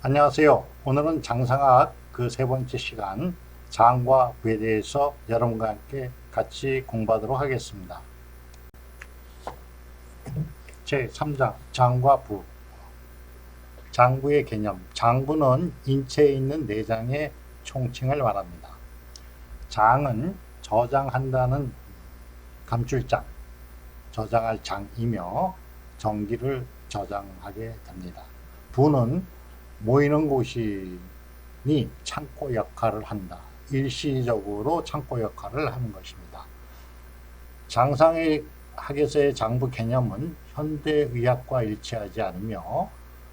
안녕하세요. 오늘은 장상학 그 세 번째 시간 장과 부에 대해서 여러분과 함께 같이 공부하도록 하겠습니다. 제3장 장과 부. 장부의 개념. 장부는 인체에 있는 내장의 총칭을 말합니다. 장은 저장한다는 감출장, 저장할 장이며 전기를 저장하게 됩니다. 부는 모이는 곳이니 창고 역할을 한다. 일시적으로 창고 역할을 하는 것입니다. 장상학에서의 장부 개념은 현대의학과 일치하지 않으며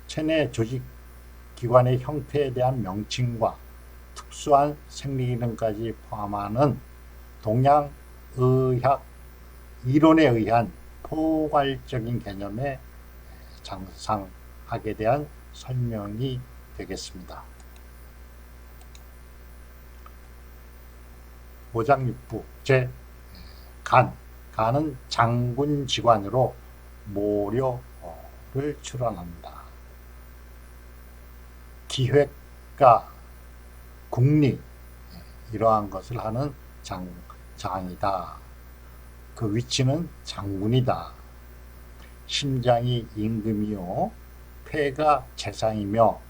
체내 조직기관의 형태에 대한 명칭과 특수한 생리기능까지 포함하는 동양의학 이론에 의한 포괄적인 개념의 장상학에 대한 설명이 되겠습니다. 5장 6부 간. 간은 장군 지관으로 모료를 출원합니다. 기획과 국리 이러한 것을 하는 장이다. 그 위치는 장군이다. 심장이 임금이요 폐가 재상이며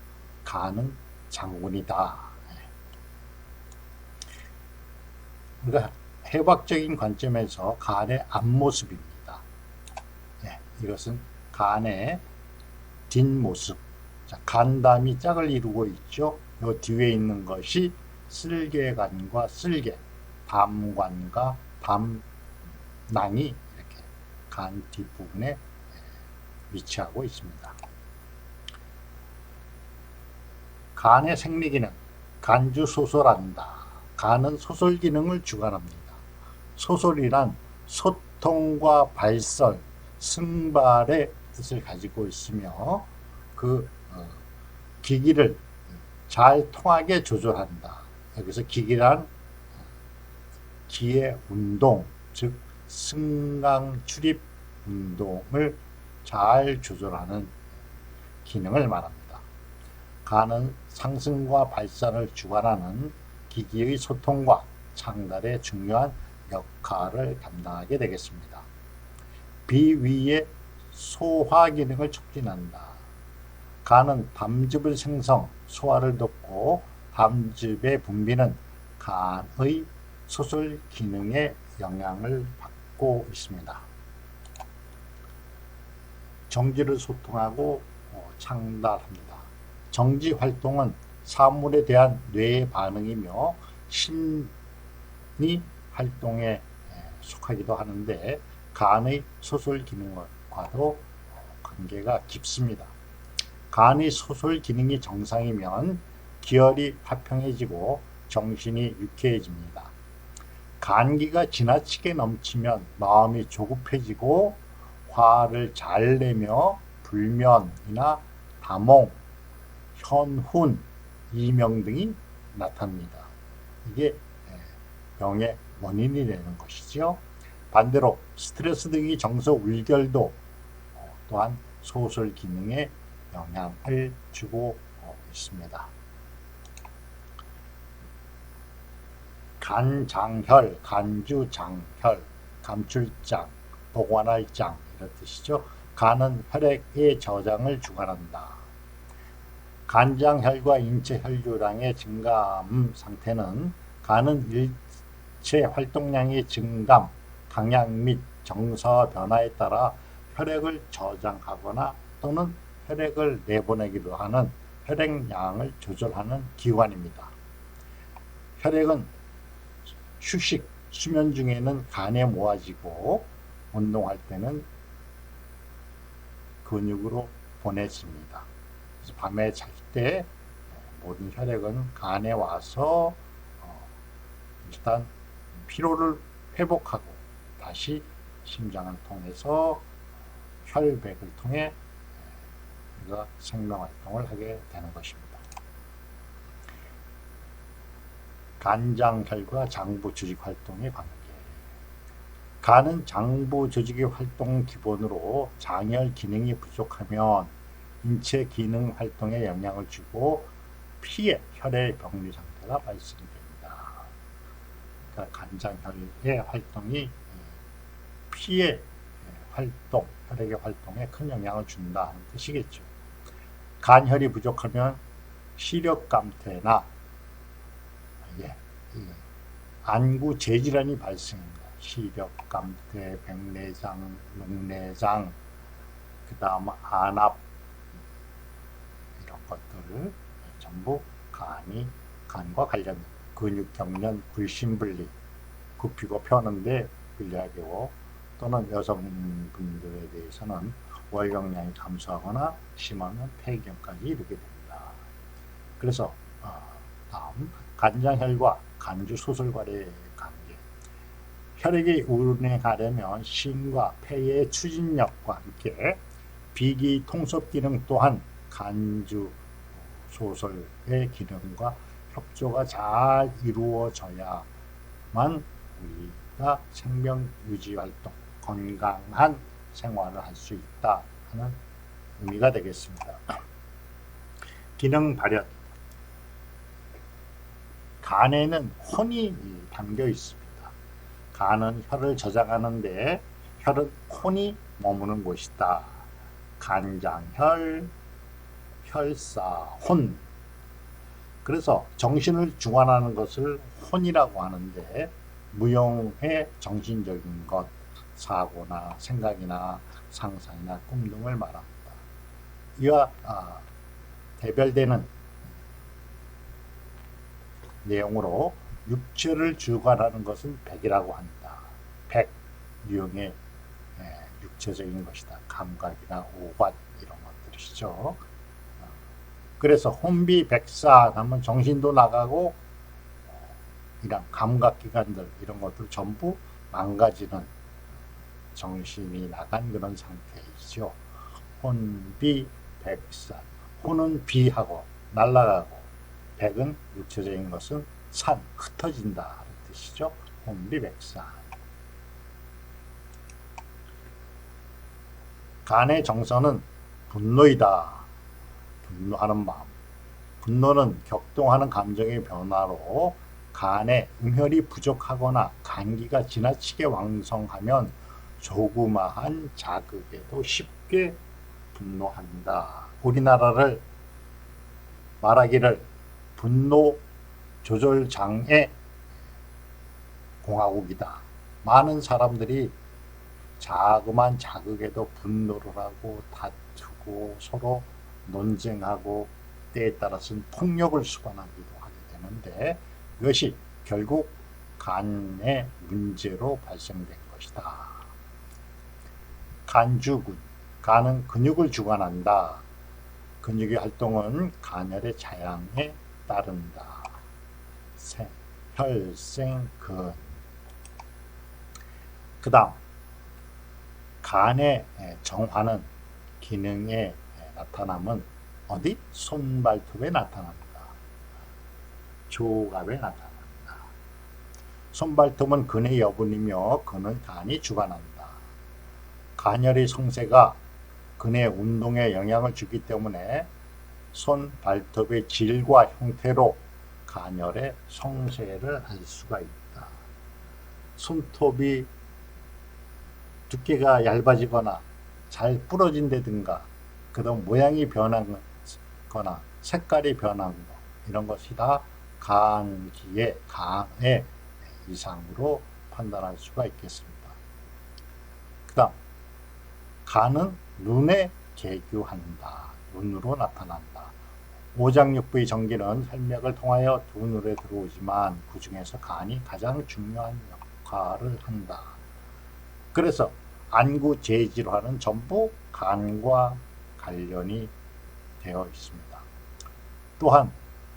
간은 장군이다. 그러니까 해박적인 관점에서 간의 앞모습입니다. 이것은 간의 뒷모습. 간담이 짝을 이루고 있죠. 요 뒤에 있는 것이 쓸개관과 쓸개, 담관과 담낭이 이렇게 간 뒷부분에 위치하고 있습니다. 간의 생리기능. 간주 소솔한다. 간은 소솔 기능을 주관합니다. 소솔이란 소통과 발설, 승발의 뜻을 가지고 있으며 그 기기를 잘 통하게 조절한다. 여기서 기기란 기의 운동, 즉 승강 출입 운동을 잘 조절하는 기능을 말합니다. 간은 상승과 발산을 주관하는 기기의 소통과 창달에 중요한 역할을 담당하게 되겠습니다. 비위의 소화 기능을 촉진한다. 간은 담즙을 생성, 소화를 돕고 담즙의 분비는 간의 소솔 기능에 영향을 받고 있습니다. 정지를 소통하고 창달합니다. 정지 활동은 사물에 대한 뇌의 반응이며 심리 활동에 속하기도 하는데 간의 소솔 기능과도 관계가 깊습니다. 간의 소솔 기능이 정상이면 기혈이 화평해지고 정신이 유쾌해집니다. 간기가 지나치게 넘치면 마음이 조급해지고 화를 잘 내며 불면이나 다몽, 현훈, 이명 등이 나타납니다. 이게 병의 원인이 되는 것이죠. 반대로 스트레스 등이 정서 울결도 또한 소솔 기능에 영향을 주고 있습니다. 간장혈, 간주장혈, 감출장, 보관할 장 이런 뜻이죠. 간은 혈액의 저장을 주관한다. 간장혈과 인체 혈류량의 증감 상태는 간은 일체 활동량의 증감, 강약 및 정서 변화에 따라 혈액을 저장하거나 또는 혈액을 내보내기도 하는 혈액량을 조절하는 기관입니다. 혈액은 휴식, 수면 중에는 간에 모아지고 운동할 때는 근육으로 보내집니다. 그래서 밤에 잘 때 모든 혈액은 간에 와서 일단 피로를 회복하고 다시 심장을 통해서 혈백을 통해 우리가 생명활동을 하게 되는 것입니다. 간장혈과 장부 조직 활동의 관계. 간은 장부 조직의 활동 기본으로 장혈 기능이 부족하면 인체 기능 활동에 영향을 주고 피에 혈의 병리 상태가 발생됩니다. 그러니까 간장혈의 활동이 피의 활동, 혈액의 활동에 큰 영향을 준다는 뜻이겠죠. 간혈이 부족하면 시력 감퇴나 안구 재질환이 발생합니다. 시력 감퇴, 백내장, 녹내장, 그 다음 안압 이런 것들을 전부 간과 관련된 근육경련, 불신분리, 굽히고 펴는데 불리하고 또는 여성분들에 대해서는 월경량이 감소하거나 심하면 폐경까지 이르게 됩니다. 그래서 다음 간장혈과 간주 소설과의 관계. 혈액이 운행하려면 심과 폐의 추진력과 함께 비기 통섭 기능 또한 간주 소설의 기능과 협조가 잘 이루어져야만 우리가 생명 유지 활동, 건강한 생활을 할 수 있다 하는 의미가 되겠습니다. 기능 발현. 간에는 혼이 담겨 있습니다. 간은 혈을 저장하는데 혈은 혼이 머무는 곳이다. 간장혈, 혈사혼. 그래서 정신을 주관하는 것을 혼이라고 하는데 무용의 정신적인 것, 사고나 생각이나 상상이나 꿈 등을 말합니다. 이와 대별되는 내용으로 육체를 주관하는 것은 백이라고 합니다. 백, 유형의 육체적인 것이다. 감각이나 오관 이런 것들이시죠. 그래서 혼비백산 하면 정신도 나가고 이런 감각기관들 이런 것들 전부 망가지는 정신이 나간 그런 상태이죠. 혼비백산. 혼은 비하고 날아가고 백은 육체적인 것은 산, 흩어진다 하는 뜻이죠. 혼비백산. 간의 정서는 분노이다. 분노하는 마음. 분노는 격동하는 감정의 변화로 간에 응혈이 부족하거나 간기가 지나치게 왕성하면 조그마한 자극에도 쉽게 분노한다. 우리나라를 말하기를 분노 조절 장애 공화국이다. 많은 사람들이 자그마한 자극에도 분노를 하고 다투고 서로 논쟁하고 때에 따라서는 폭력을 수반하기도 하게 되는데 이것이 결국 간의 문제로 발생된 것이다. 간주근. 간은 근육을 주관한다. 근육의 활동은 간혈의 자양에 따른다. 혈생근. 그 다음 간의 정화는 기능의 나타남은 어디? 손발톱에 나타납니다. 조갑에 나타납니다. 손발톱은 근의 여분이며 근은 간이 주관한다. 간혈의 성세가 근의 운동에 영향을 주기 때문에 손, 발톱의 질과 형태로 간혈의 성세를 할 수가 있다. 손톱이 두께가 얇아지거나 잘 부러진다든가 그런 모양이 변하거나 색깔이 변한 것 이런 것이 다 간의 이상으로 판단할 수가 있겠습니다. 그 다음 간은 눈에 계규한다. 눈으로 나타난다. 오장육부의 전기는 혈맥을 통하여 두 눈에 들어오지만 그 중에서 간이 가장 중요한 역할을 한다. 그래서 안구 재질환은 전부 간과 관련이 되어 있습니다. 또한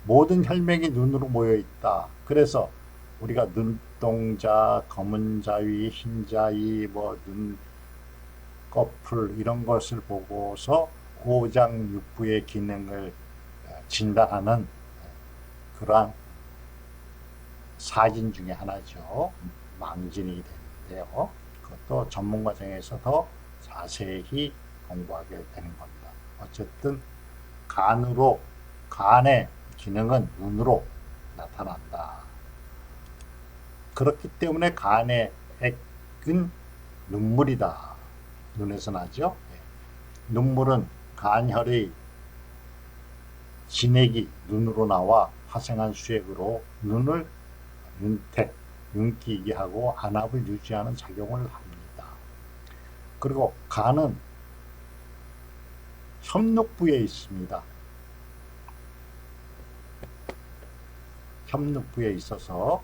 모든 혈맥이 눈으로 모여 있다. 그래서 우리가 눈동자, 검은 자위, 흰 자위, 눈꺼풀 이런 것을 보고서 오장육부의 기능을 진단하는 그러한 사진 중에 하나죠. 망진이 되는데요. 그것도 전문 과정에서 더 자세히 공부하게 되는 겁니다. 어쨌든 간의 기능은 눈으로 나타난다. 그렇기 때문에 간의 액은 눈물이다. 눈에서 나죠. 눈물은 간혈의 진액이 눈으로 나와 화생한 수액으로 눈을 윤기게 하고 안압을 유지하는 작용을 합니다. 그리고 간은 엽록부에 있습니다. 엽록부에 있어서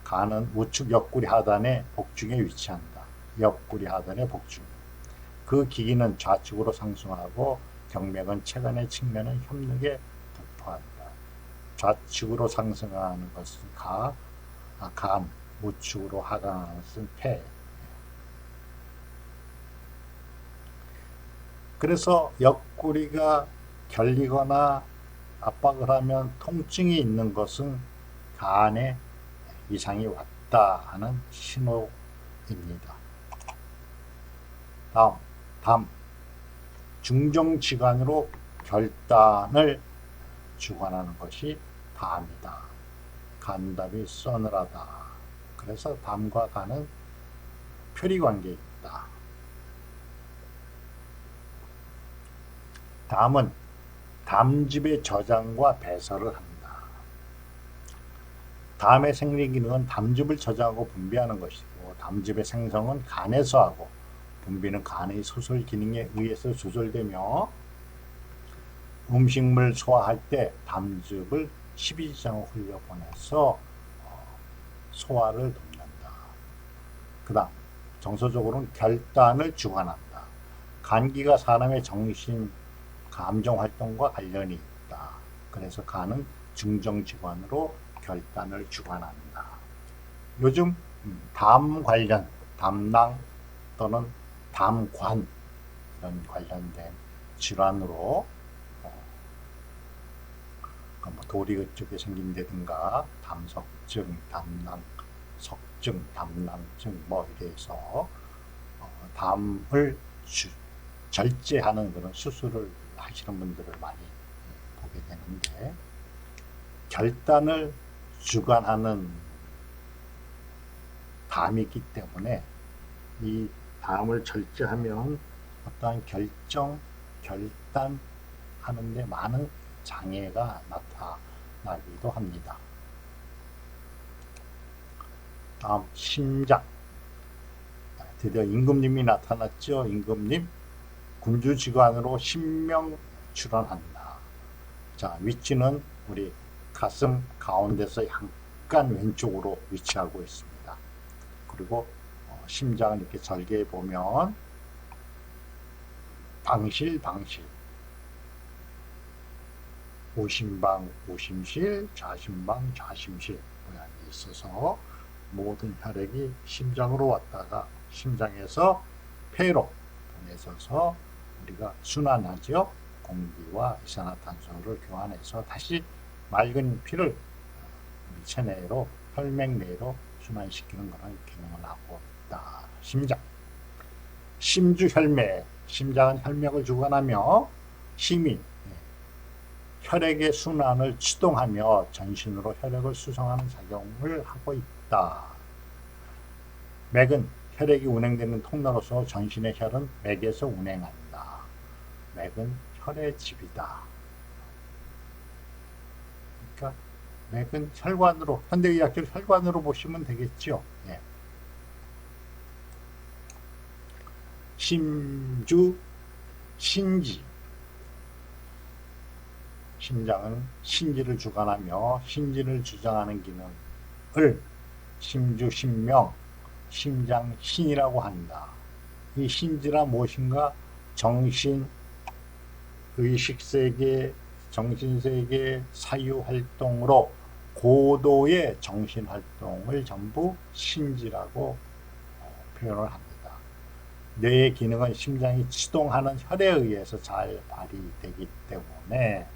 간은 우측 옆구리 하단의 복중에 위치한다. 옆구리 하단의 복중. 그 기기는 좌측으로 상승하고 경맥은 체간의 측면은 엽록에 부포한다. 좌측으로 상승하는 것은 간, 우측으로 하강하는 것은 폐. 그래서 옆구리가 결리거나 압박을 하면 통증이 있는 것은 간에 이상이 왔다 하는 신호입니다. 다음, 담. 중정지간으로 결단을 주관하는 것이 담이다. 간담이 서늘하다. 그래서 담과 간은 표리관계에 있다. 담은 담즙의 저장과 배설을 합니다. 담의 생리기능은 담즙을 저장하고 분비하는 것이고 담즙의 생성은 간에서 하고 분비는 간의 소설 기능에 의해서 조절되며 음식물 소화할 때 담즙을 십이지장으로 흘려보내서 소화를 돕는다. 그 다음 정서적으로는 결단을 주관한다. 간기가 사람의 정신, 감정 활동과 관련이 있다. 그래서 간은 중정지관으로 결단을 주관한다. 요즘 담 관련, 담낭 또는 담관 이런 관련된 질환으로 도리 쪽에 생긴다든가 담석증, 담낭석증, 담낭증 이래서 담을 절제하는 그런 수술을 하시는 분들을 많이 보게 되는데 결단을 주관하는 담이기 때문에 이 담을 절제하면 어떠한 결단하는데 많은 장애가 나타나기도 합니다. 다음 심장. 드디어 임금님이 나타났죠. 임금님 군주지관으로 신명 출원한다. 자, 위치는 우리 가슴 가운데서 약간 왼쪽으로 위치하고 있습니다. 그리고 심장을 이렇게 절개해 보면 방실, 우심방, 우심실, 좌심방, 좌심실 모양이 있어서 모든 혈액이 심장으로 왔다가 심장에서 폐로 보내져서 우리가 순환하죠. 공기와 이산화탄소를 교환해서 다시 맑은 피를 체내로 혈맥 내로 순환시키는 그런 기능을 하고 있다. 심장. 심주혈맥. 심장은 혈맥을 주관하며 힘이 혈액의 순환을 추동하며 전신으로 혈액을 수송하는 작용을 하고 있다. 맥은 혈액이 운행되는 통로로서 전신의 혈은 맥에서 운행한다. 맥은 혈의 집이다. 그러니까 맥은 혈관으로, 현대의학적 혈관으로 보시면 되겠죠. 예. 심주, 신지. 심장은 신지를 주관하며 신지를 주장하는 기능을 심주, 신명, 심장신이라고 한다. 이 신지란 무엇인가? 정신, 의식세계, 정신세계, 사유활동으로 고도의 정신활동을 전부 신지라고 표현을 합니다. 뇌의 기능은 심장이 치동하는 혈에 의해서 잘 발휘되기 때문에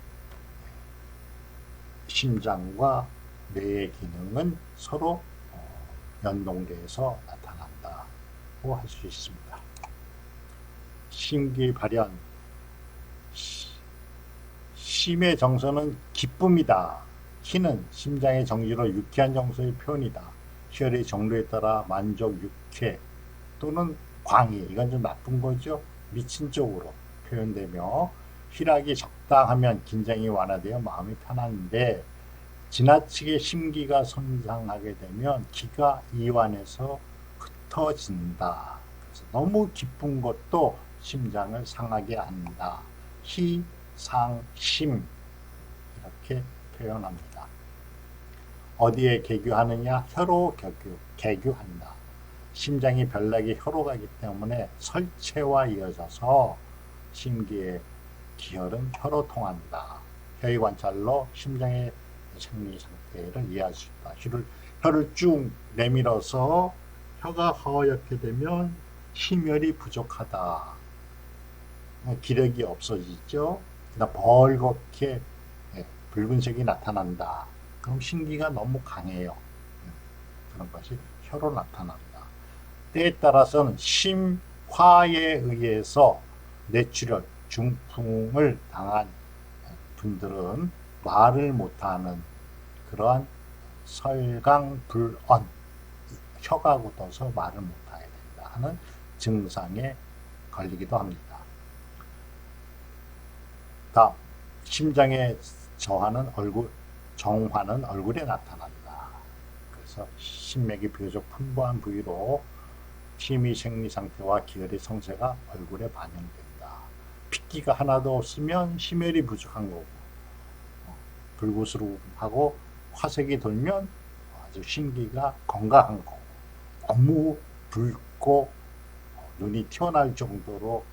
심장과 뇌의 기능은 서로 연동돼서 나타난다고 할 수 있습니다. 심기 발현. 심의 정서는 기쁨이다. 희는 심장의 정지로 유쾌한 정서의 표현이다. 희열의 정도에 따라 만족, 유쾌 또는 광희, 이건 좀 나쁜 거죠. 미친 쪽으로 표현되며, 희락이 적당하면 긴장이 완화되어 마음이 편한데 지나치게 심기가 손상하게 되면 기가 이완해서 흩어진다. 그래서 너무 기쁜 것도 심장을 상하게 한다. 희, 상, 심 이렇게 표현합니다. 어디에 개교하느냐? 혀로 개교한다. 심장이 별나게 혀로 가기 때문에 설체와 이어져서 심기의 기혈은 혀로 통한다. 혀의 관찰로 심장의 생리 상태를 이해할 수 있다. 혀를 쭉 내밀어서 혀가 허옇게 되면 심혈이 부족하다. 기력이 없어지죠. 그다음 벌겋게 붉은색이 나타난다. 그럼 심기가 너무 강해요. 그런 것이 혀로 나타난다. 때에 따라서는 심화에 의해서 뇌출혈, 중풍을 당한 분들은 말을 못하는 그러한 설강불언, 혀가 굳어서 말을 못하게 된다 하는 증상에 걸리기도 합니다. 다음, 심장의 정화는 얼굴에 나타난다. 그래서 심맥이 비교적 풍부한 부위로 심의 생리 상태와 기혈의 성세가 얼굴에 반영된다. 핏기가 하나도 없으면 심혈이 부족한 거고, 불구스름하고 화색이 돌면 아주 심기가 건강한 거고, 너무 붉고 눈이 튀어나올 정도로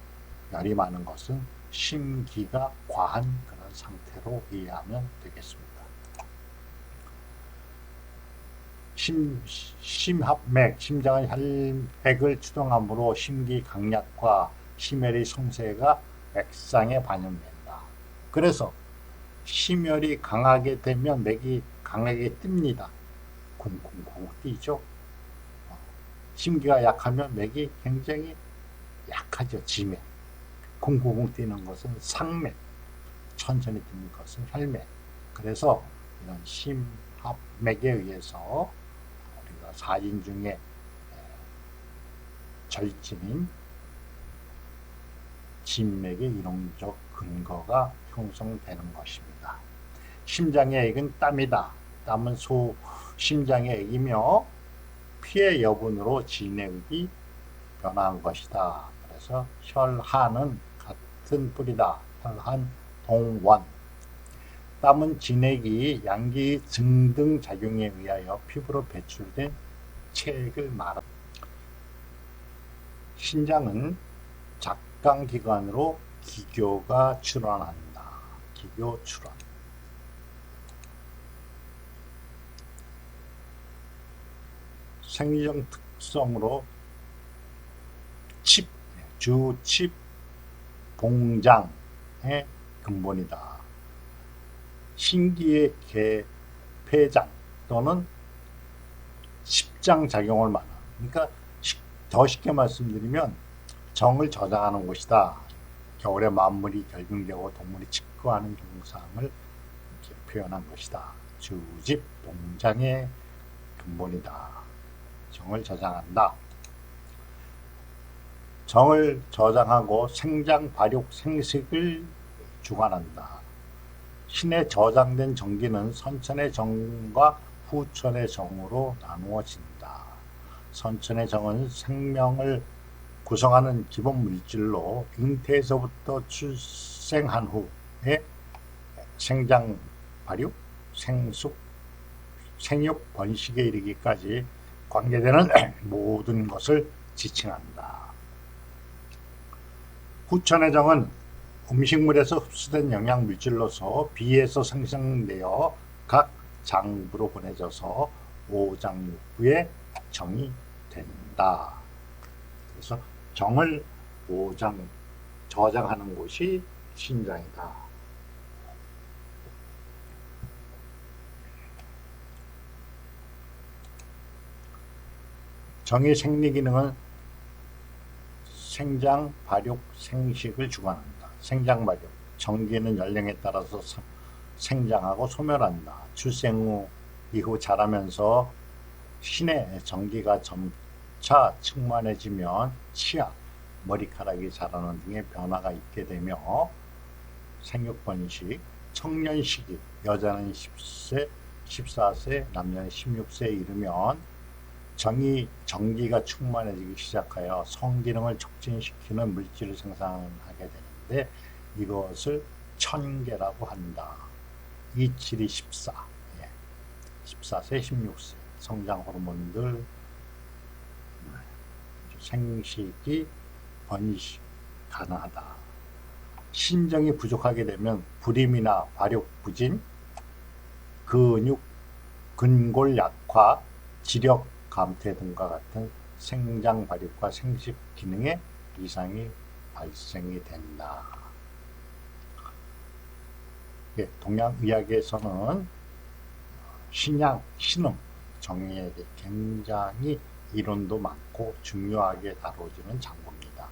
열이 많은 것은 심기가 과한 그런 상태로 이해하면 되겠습니다. 심합맥, 심장의 혈액을 추동함으로 심기 강약과 심혈의 성세가 맥상에 반영된다. 그래서 심혈이 강하게 되면 맥이 강하게 뜹니다. 쿵쿵쿵 뛰죠. 심기가 약하면 맥이 굉장히 약하죠. 지맥. 쿵쿵쿵 뛰는 것은 상맥, 천천히 뛰는 것은 혈맥. 그래서 이런 심합맥에 의해서 우리가 사진 중에 절진인 진맥의 이론적 근거가 형성되는 것입니다. 심장의 액은 땀이다. 땀은 심장의 액이며 피의 여분으로 진액이 변화한 것이다. 그래서 혈한은 같은 뿌리다. 혈한 동원. 땀은 진액이 양기 증등 작용에 의하여 피부로 배출된 체액을 말한다. 신장은 작강기관으로 기교가 출원한다. 기교 출원. 생리적 특성으로 주칩, 봉장의 근본이다. 신기의 폐장 또는 십장 작용을 말하는. 그러니까 더 쉽게 말씀드리면 정을 저장하는 곳이다. 겨울에 만물이 결빙되고 동물이 칩거하는 증상을 이렇게 표현한 것이다. 주집, 봉장의 근본이다. 정을 저장한다. 정을 저장하고 생장, 발육, 생식을 주관한다. 신에 저장된 정기는 선천의 정과 후천의 정으로 나누어진다. 선천의 정은 생명을 구성하는 기본 물질로 잉태에서부터 출생한 후에 생장, 발육, 생숙, 생육, 번식에 이르기까지 관계되는 모든 것을 지칭한다. 후천의 정은 음식물에서 흡수된 영양 물질로서 비에서 생성되어 각 장부로 보내져서 오장육부에 정이 된다. 그래서 정을 저장하는 곳이 신장이다. 정의 생리 기능은 생장, 발육, 생식을 주관한다. 생장, 발육. 전기는 연령에 따라서 생장하고 소멸한다. 출생 이후 자라면서 신의 전기가 점차 충만해지면 치아, 머리카락이 자라는 등의 변화가 있게 되며 생육번식, 청년 시기, 여자는 10세, 14세, 남자는 16세에 이르면 전기가 충만해지기 시작하여 성기능을 촉진시키는 물질을 생산하게 되는데 이것을 천계라고 한다. 27이 14, 14세, 16세 성장 호르몬들, 생식이 번식 가능하다. 신정이 부족하게 되면 불임이나 발육 부진, 근육 근골 약화, 지력 감퇴 등과 같은 생장 발육과 생식 기능에 이상이 발생이 된다. 예, 동양의학에서는 신양, 신음, 정의에 대해 굉장히 이론도 많고 중요하게 다뤄지는 장부입니다.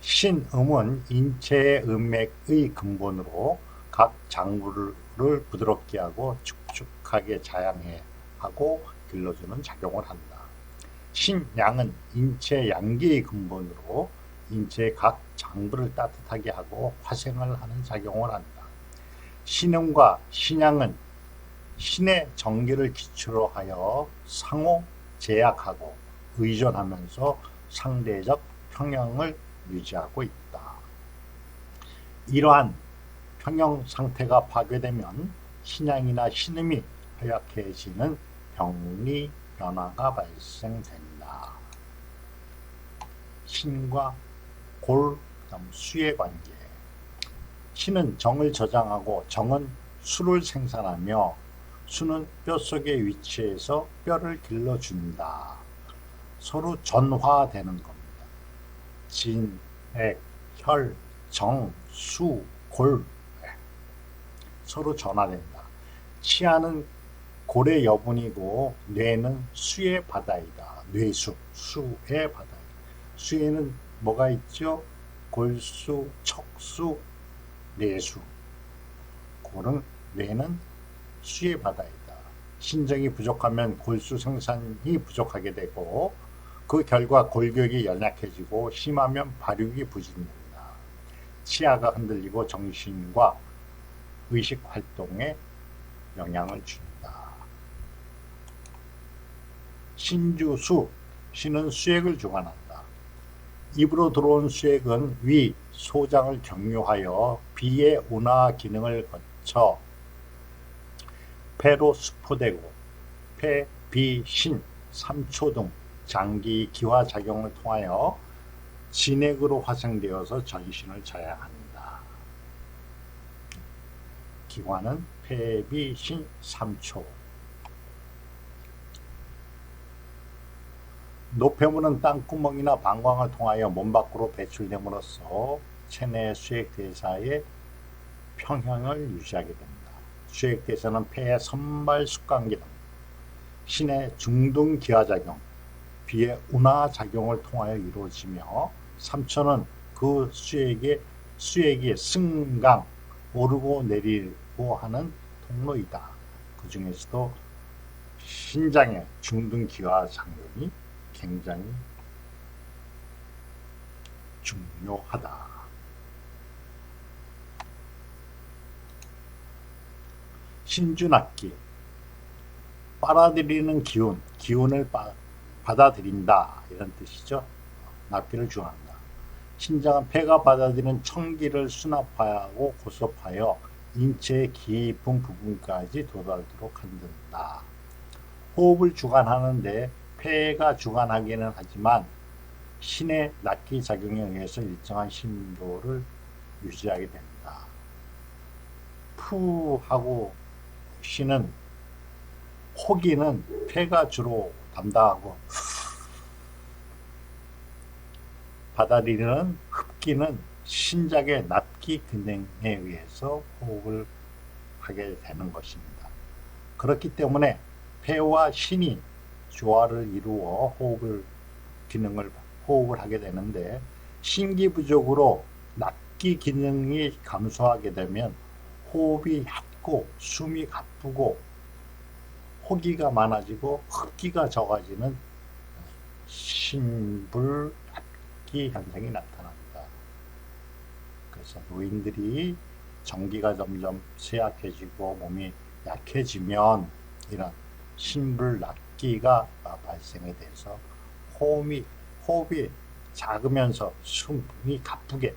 신음은 인체의 음맥의 근본으로 각 장부를 부드럽게 하고 축축하게 자양해 하고 길러주는 작용을 한다. 신양은 인체 양기의 근본으로 인체의 각 장부를 따뜻하게 하고 화생을 하는 작용을 한다. 신음과 신양은 신의 정기를 기초로 하여 상호 제약하고 의존하면서 상대적 평형을 유지하고 있다. 이러한 평형 상태가 파괴되면 신양이나 신음이 허약해지는 병리 변화가 발생된다. 신과 골, 수의 관계. 신은 정을 저장하고 정은 수를 생산하며 수는 뼛속에 위치해서 뼈를 길러준다. 서로 전화되는 겁니다. 진, 액, 혈, 정, 수, 골 서로 전화된다. 치아는 골의 여분이고 뇌는 수의 바다이다. 뇌수, 수의 바다이다. 수에는 뭐가 있죠? 골수, 척수, 뇌수. 뇌는 수의 바다이다. 신정이 부족하면 골수 생산이 부족하게 되고 그 결과 골격이 연약해지고 심하면 발육이 부진된다. 치아가 흔들리고 정신과 의식 활동에 영향을 준다. 신주수, 신은 수액을 주관한다. 입으로 들어온 수액은 위, 소장을 경유하여 비의 운하 기능을 거쳐 폐로 수포되고 폐, 비, 신, 삼초 등 장기 기화 작용을 통하여 진액으로 화생되어서 전신을 자양한다. 기관은 폐, 비, 신, 삼초. 노폐물은 땅구멍이나 방광을 통하여 몸 밖으로 배출됨으로써 체내 수액 대사의 평형을 유지하게 됩니다. 수액 대사는 폐의 선발 숙강 기능, 신의 중등 기화작용, 비의 운하 작용을 통하여 이루어지며 삼초는 그 수액이 승강, 오르고 내리고 하는 통로이다. 그 중에서도 신장의 중등 기화작용이 굉장히 중요하다. 신준악기, 빨아들이는 기운을 받아들인다 이런 뜻이죠. 납기를 주한다. 신장은 폐가 받아들이는 청기를 수납하고 고섭하여 인체의 깊은 부분까지 도달도록 한다. 호흡을 주관하는데 폐가 주관하기는 하지만 신의 납기 작용에 의해서 일정한 심도를 유지하게 된다. 푸하고 신은 호기는 폐가 주로 담당하고 받아들이는 흡기는 신장의 납기 기능에 의해서 호흡을 하게 되는 것입니다. 그렇기 때문에 폐와 신이 조화를 이루어 호흡을 하게 되는데, 신기 부족으로 납기 기능이 감소하게 되면 호흡이 얕고 숨이 가쁘고 호기가 많아지고 흡기가 적어지는 신불납기 현상이 나타납니다. 그래서 노인들이 전기가 점점 쇠약해지고 몸이 약해지면 이런 신불납기가 발생이 돼서 호흡이 작으면서 숨이 가쁘게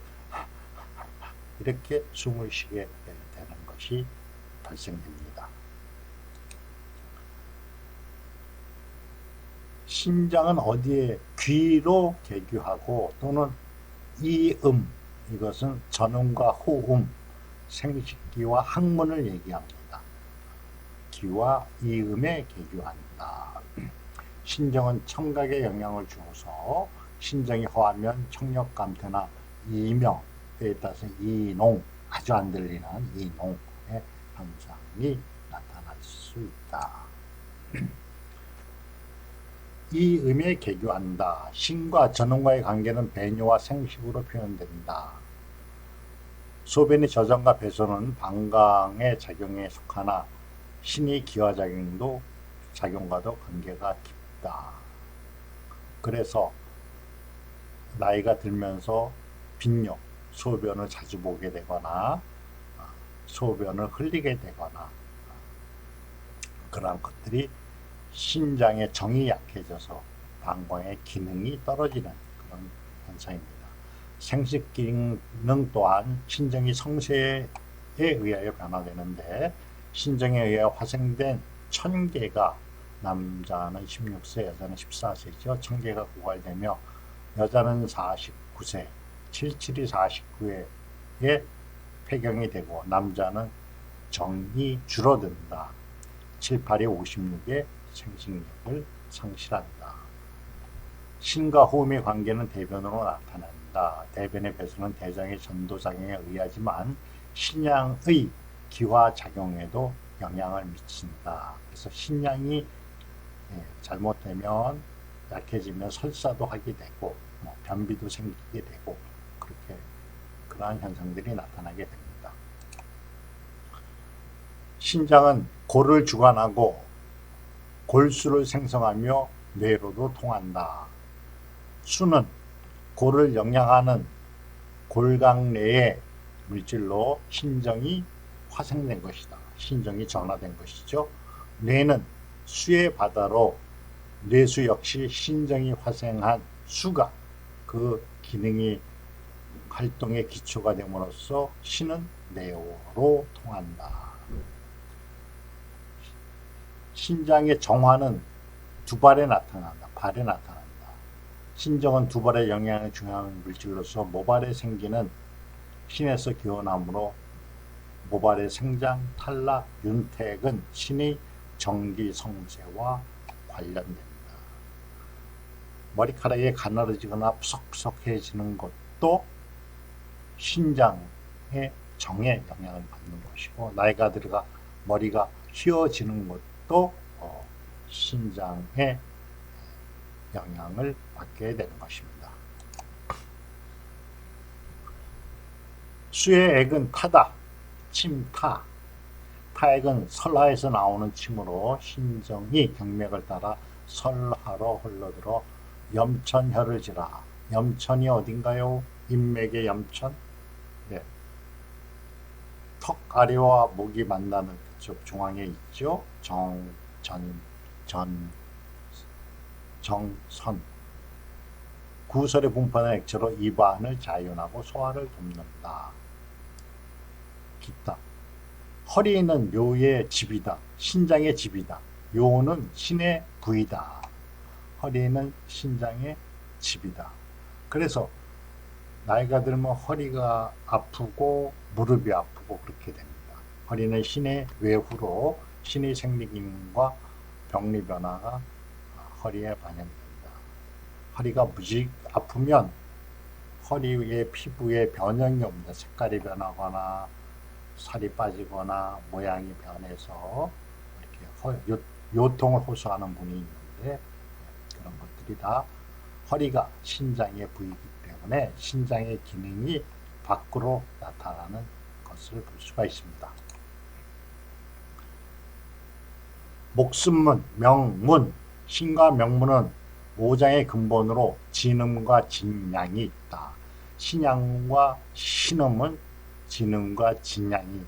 이렇게 숨을 쉬게 되는 것이 발생됩니다. 심장은 어디에? 귀로 계규하고 또는 이음, 이것은 전음과 호음, 생식기와 항문을 얘기합니다. 귀와 이음에 계규한다. 신정은 청각에 영향을 주어서 신정이 허하면 청력감퇴나 이명에 따라서 이농, 아주 안 들리는 이농의 현상이 나타날 수 있다. 이음에 계규한다. 신과 전음과의 관계는 배뇨와 생식으로 표현된다. 소변의 저장과 배소는 방광의 작용에 속하나 신의 기화작용과도 관계가 깊다. 그래서 나이가 들면서 빈뇨, 소변을 자주 보게 되거나 소변을 흘리게 되거나 그러한 것들이 신장의 정이 약해져서 방광의 기능이 떨어지는 그런 현상입니다. 생식 기능 또한 신정이 성세에 의하여 변화되는데, 신정에 의해 화생된 1000개가 남자는 16세, 여자는 14세죠. 1000개가 고갈되며 여자는 49세, 77이 49회에 폐경이 되고 남자는 정이 줄어든다. 78이 56에 생식력을 상실한다. 신과 호흡의 관계는 대변으로 나타난다. 대변의 배수는 대장의 전도작용에 의하지만 신양의 기화작용에도 영향을 미친다. 그래서 신양이 잘못되면 약해지면 설사도 하게 되고 변비도 생기게 되고 그렇게 그러한 현상들이 나타나게 됩니다. 신장은 골을 주관하고 골수를 생성하며 뇌로도 통한다. 수는 골을 영양하는 골강 내의 물질로 신정이 화생된 것이다. 신정이 전화된 것이죠. 뇌는 수의 바다로 뇌수 역시 신정이 화생한 수가 그 기능이 활동의 기초가 됨으로써 신은 뇌로 통한다. 신장의 정화는 두 발에 나타난다. 발에 나타난다. 신정은 두 발에 영향을 중요한 물질로서 모발에 생기는 신에서 기원함으로 모발의 생장, 탈락, 윤택은 신의 정기성세와 관련됩니다. 머리카락이 가늘어지거나 푸석푸석해지는 것도 신장의 정에 영향을 받는 것이고, 나이가 들어가 머리가 휘어지는 것도 신장의 영향을 받게 되는 것입니다. 수의 액은 타다, 침타. 타액은 설하에서 나오는 침으로 신정이 경맥을 따라 설하로 흘러들어 염천혈을 지라. 염천이 어딘가요? 인맥의 염천? 네. 턱 아래와 목이 만나는 그쪽 중앙에 있죠. 정선. 구설에 분포하는 액체로 입안을 자연하고 소화를 돕는다. 기타. 허리는 묘의 집이다. 신장의 집이다. 묘는 신의 부이다. 허리는 신장의 집이다. 그래서 나이가 들면 허리가 아프고 무릎이 아프고 그렇게 됩니다. 허리는 신의 외후로 신의 생리기능과 병리 변화가 허리에 반영됩니다. 허리가 무지 아프면 허리의 피부에 변형이 옵니다. 색깔이 변하거나 살이 빠지거나 모양이 변해서 이렇게 요통을 호소하는 분이 있는데, 그런 것들이 다 허리가 신장의 부위이기 때문에 신장의 기능이 밖으로 나타나는 것을 볼 수가 있습니다. 목순문, 명문, 신과 명문은 오장의 근본으로 진음과 진양이 있다. 신양과 신음은 진음과 진양이라고도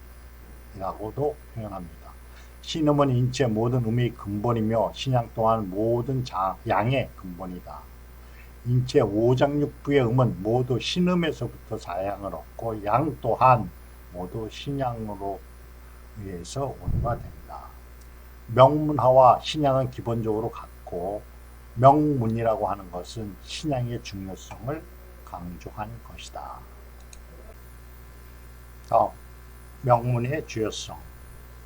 표현합니다. 신음은 인체 모든 음의 근본이며 신양 또한 모든 양의 근본이다. 인체 오장육부의 음은 모두 신음에서부터 자양을 얻고 양 또한 모두 신양으로 의해서 온화가 된다. 명문하와 신양은 기본적으로 같고 명문이라고 하는 것은 신양의 중요성을 강조한 것이다. 다음, 명문의 주요성.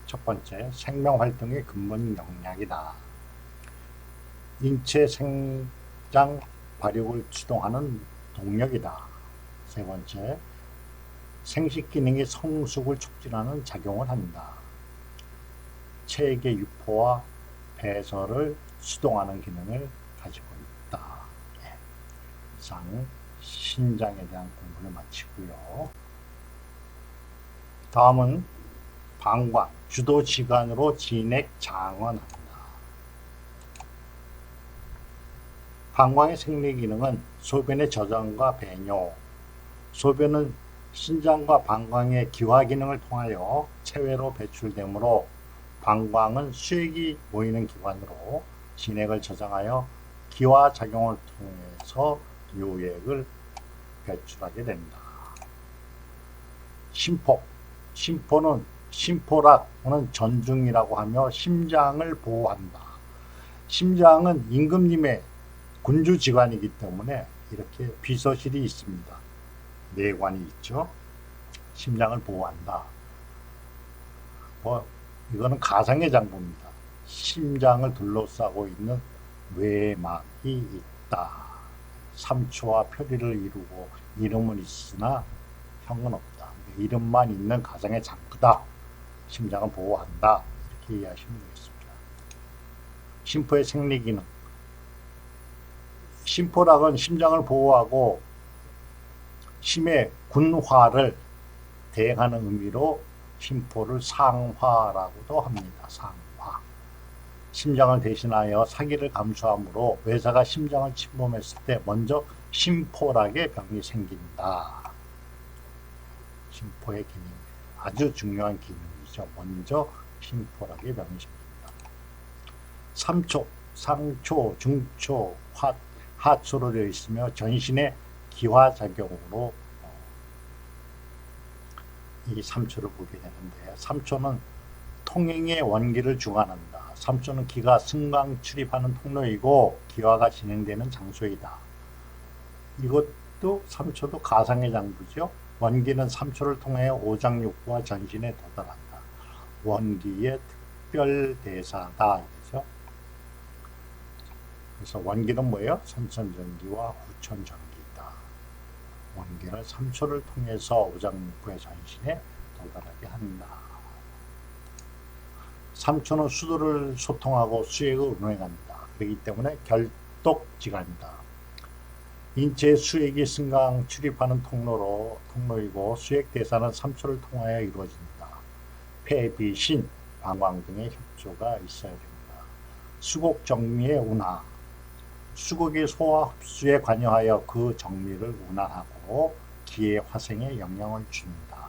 첫 번째, 생명활동의 근본 영역이다. 인체 생장 발육을 추동하는 동력이다. 세 번째, 생식 기능의 성숙을 촉진하는 작용을 한다. 체액의 유포와 배설을 수동하는 기능을 가지고 있다. 이상 신장에 대한 공부를 마치고요. 다음은 방광, 주도지관으로 진액 장원합니다. 방광의 생리 기능은 소변의 저장과 배뇨, 소변은 신장과 방광의 기화 기능을 통하여 체외로 배출되므로 방광은 수액이 모이는 기관으로 진액을 저장하여 기화 작용을 통해서 요액을 배출하게 된다. 심포, 심포락은 전중이라고 하며 심장을 보호한다. 심장은 임금님의 군주지관이기 때문에 이렇게 비서실이 있습니다. 내관이 있죠. 심장을 보호한다. 이거는 가상의 장부입니다. 심장을 둘러싸고 있는 외막이 있다. 삼초와 표리를 이루고 이름은 있으나 형은 없다. 이름만 있는 가상의 장부다. 심장을 보호한다. 이렇게 이해하시면 되겠습니다. 심포의 생리기능. 심포락은 심장을 보호하고 심의 군화를 대행하는 의미로 심포를 상화라고도 합니다. 상화. 심장을 대신하여 사기를 감수하므로 외사가 심장을 침범했을 때 먼저 심포락의 병이 생긴다. 심포의 기능, 아주 중요한 기능이죠. 먼저 심포락의 병이 생긴다. 삼초, 상초, 중초, 하초로 되어 있으며 전신의 기화작용으로 이 삼초를 보게 되는데, 삼초는 통행의 원기를 주관한다. 삼초는 기가 승강 출입하는 통로이고 기화가 진행되는 장소이다. 이것도 삼초도 가상의 장부죠. 원기는 삼초를 통해 오장육부와 전신에 도달한다. 원기의 특별대사다. 그죠? 그래서 원기는 뭐예요? 선천전기와 후천전기다. 원기를 삼초를 통해서 오장육부의 전신에 도달하게 한다. 삼초는 수도를 소통하고 수액을 운행한다. 그렇기 때문에 결독지간이다. 인체의 수액이 승강 출입하는 통로이고 수액 대사는 삼초를 통하여 이루어진다. 폐, 비, 신, 방광 등의 협조가 있어야 됩니다. 수곡 정미의 운하. 수곡의 소화 흡수에 관여하여 그 정미를 운하하고 기의 화생에 영향을 준다.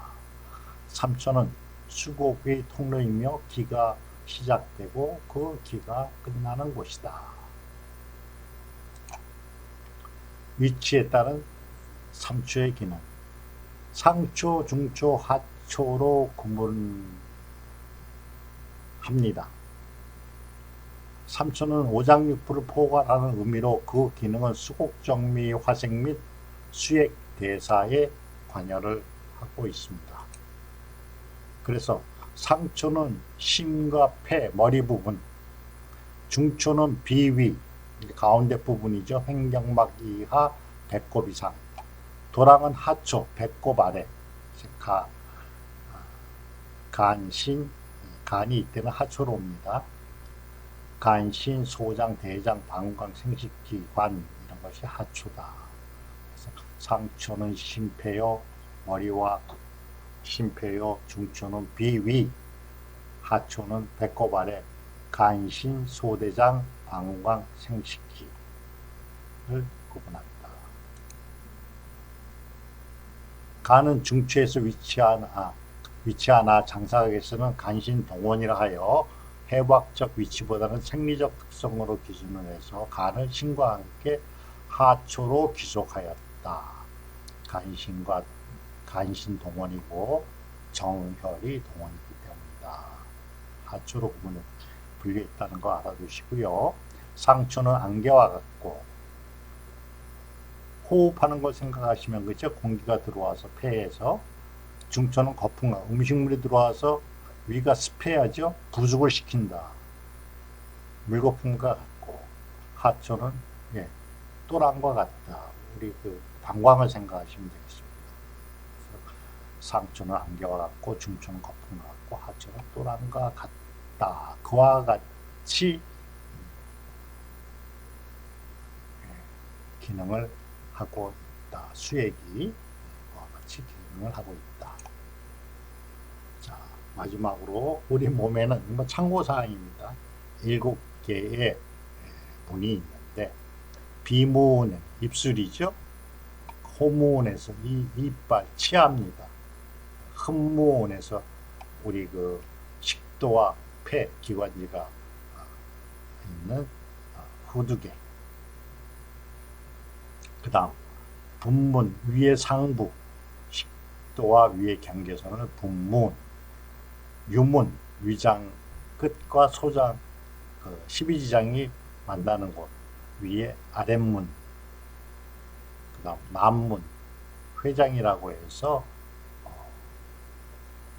삼초는 수곡의 통로이며 기가 시작되고 그 기가 끝나는 곳이다. 위치에 따른 삼초의 기능. 상초, 중초, 하초로 구분합니다. 삼초는 오장육부를 포괄하는 의미로 그 기능은 수곡정미, 화생 및 수액 대사에 관여를 하고 있습니다. 그래서 상초는 심과 폐, 머리 부분, 중초는 비위, 가운데 부분이죠. 횡격막 이하, 배꼽 이상. 도랑은 하초, 배꼽 아래. 간신, 간이 이때는 하초로 옵니다. 간신, 소장, 대장, 방광, 생식기관 이런 하는 것이 하초다. 그래서 상초는 심폐요, 머리와 심폐요, 중초는 비위, 하초는 배꼽 아래 간신, 소대장, 방광, 생식기를 구분한다. 간은 중추에서 위치하나 장사각에서는 간신 동원이라 하여 해부학적 위치보다는 생리적 특성으로 기준을 해서 간을 신과 함께 하초로 귀속하였다. 간신 동원이고 정혈이 동원이기 때문이다. 하초로 분류했다는 거 알아두시고요. 상초는 안개와 같고 호흡하는 걸 생각하시면 그죠? 공기가 들어와서 폐에서. 중초는 거품과 음식물이 들어와서 위가 습해야죠. 부숙을 시킨다. 물거품과 같고 하초는 또랑과 같다. 우리 그 방광을 생각하시면 되겠습니다. 상초는 안개와 같고 중초는 거품과 같고 하초는 또랑과 같다. 그와 같이 기능을 하고 있다. 수액이 그와 같이 기능을 하고 있다. 자, 마지막으로 우리 몸에는 뭐 참고사항입니다. 7개의 문이 있는데 비문은 입술이죠. 호문에서 이빨, 치아입니다. 흠문에서 우리 그 식도와 폐 기관지가 있는 후두개. 그 다음 분문 위의 상부 식도와 위의 경계선을 분문, 유문 위장 끝과 소장 그 12지장이 만나는 곳 위에 아랫문, 그 다음 남문 회장이라고 해서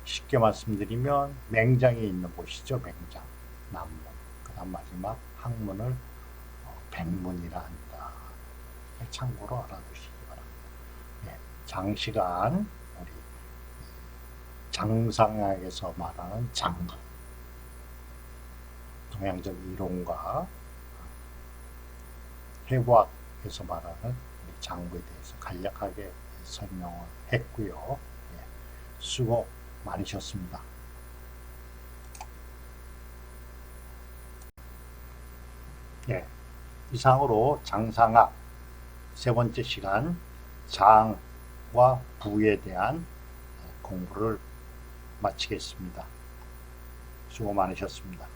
쉽게 말씀드리면 맹장이 있는 곳이죠. 맹장 남문. 그 다음 마지막 항문을 백문이라 한다. 참고로 알아두시기 바랍니다. 장시간 우리 장상학에서 말하는 장, 동양적 이론과 해부학에서 말하는 장부에 대해서 간략하게 설명을 했고요. 수고 많으셨습니다. 이상으로 장상학 세 번째 시간 장과 부에 대한 공부를 마치겠습니다. 수고 많으셨습니다.